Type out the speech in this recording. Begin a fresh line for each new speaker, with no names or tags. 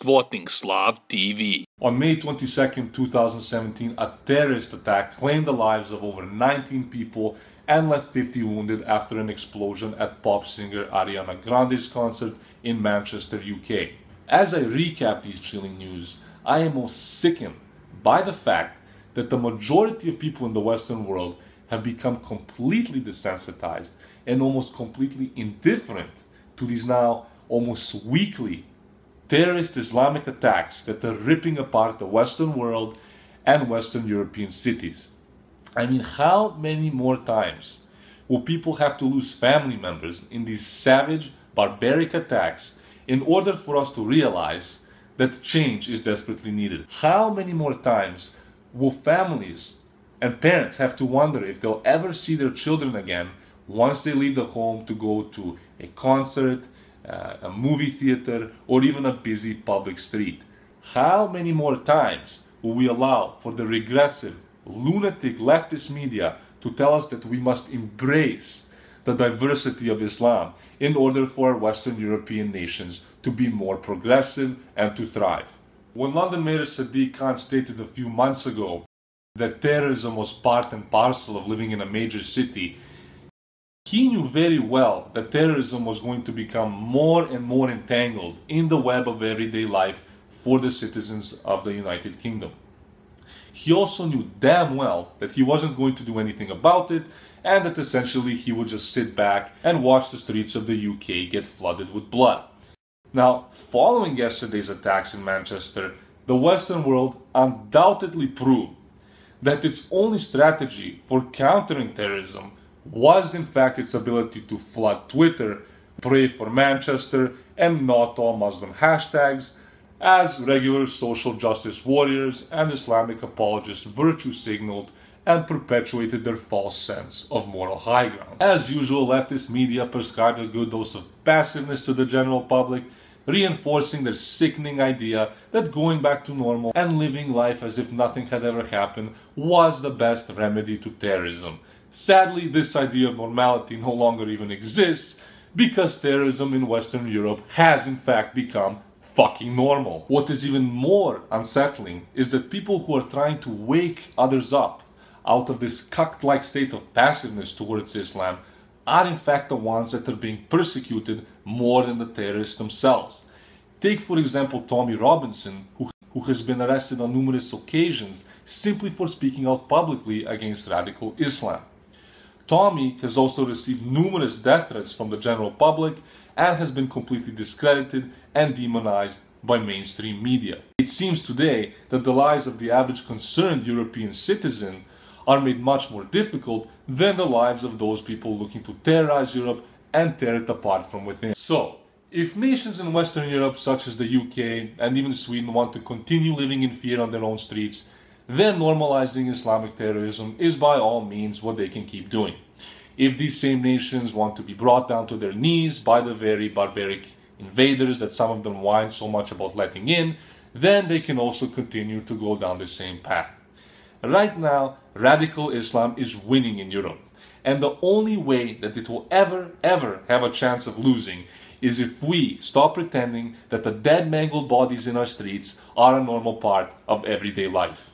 squatting Slav TV.
On May 22, 2017, a terrorist attack claimed the lives of over 19 people and left 50 wounded after an explosion at pop singer Ariana Grande's concert in Manchester, UK. As I recap these chilling news, I am most sickened by the fact that the majority of people in the Western world have become completely desensitized and almost completely indifferent to these now almost weekly terrorist Islamic attacks that are ripping apart the Western world and Western European cities. I mean, how many more times will people have to lose family members in these savage, barbaric attacks in order for us to realize that change is desperately needed? How many more times will families and parents have to wonder if they'll ever see their children again once they leave the home to go to a concert, a movie theater, or even a busy public street? How many more times will we allow for the regressive, lunatic leftist media to tell us that we must embrace the diversity of Islam in order for Western European nations to be more progressive and to thrive? When London Mayor Sadiq Khan stated a few months ago that terrorism was part and parcel of living in a major city, he knew very well that terrorism was going to become more and more entangled in the web of everyday life for the citizens of the United Kingdom. He also knew damn well that he wasn't going to do anything about it, and that essentially he would just sit back and watch the streets of the UK get flooded with blood. Now, following yesterday's attacks in Manchester, the Western world undoubtedly proved that its only strategy for countering terrorism was in fact its ability to flood Twitter, pray for Manchester, and not all Muslim hashtags, as regular social justice warriors and Islamic apologists virtue signaled and perpetuated their false sense of moral high ground. As usual, leftist media prescribed a good dose of passiveness to the general public, reinforcing their sickening idea that going back to normal and living life as if nothing had ever happened was the best remedy to terrorism. Sadly, this idea of normality no longer even exists, because terrorism in Western Europe has in fact become fucking normal. What is even more unsettling is that people who are trying to wake others up out of this cucked-like state of passiveness towards Islam are in fact the ones that are being persecuted more than the terrorists themselves. Take for example Tommy Robinson, who has been arrested on numerous occasions simply for speaking out publicly against radical Islam. Tommy has also received numerous death threats from the general public and has been completely discredited and demonized by mainstream media. It seems today that the lives of the average concerned European citizen are made much more difficult than the lives of those people looking to terrorize Europe and tear it apart from within. So, if nations in Western Europe such as the UK and even Sweden want to continue living in fear on their own streets, then normalizing Islamic terrorism is by all means what they can keep doing. If these same nations want to be brought down to their knees by the very barbaric invaders that some of them whine so much about letting in, then they can also continue to go down the same path. Right now, radical Islam is winning in Europe, and the only way that it will ever have a chance of losing is if we stop pretending that the dead, mangled bodies in our streets are a normal part of everyday life.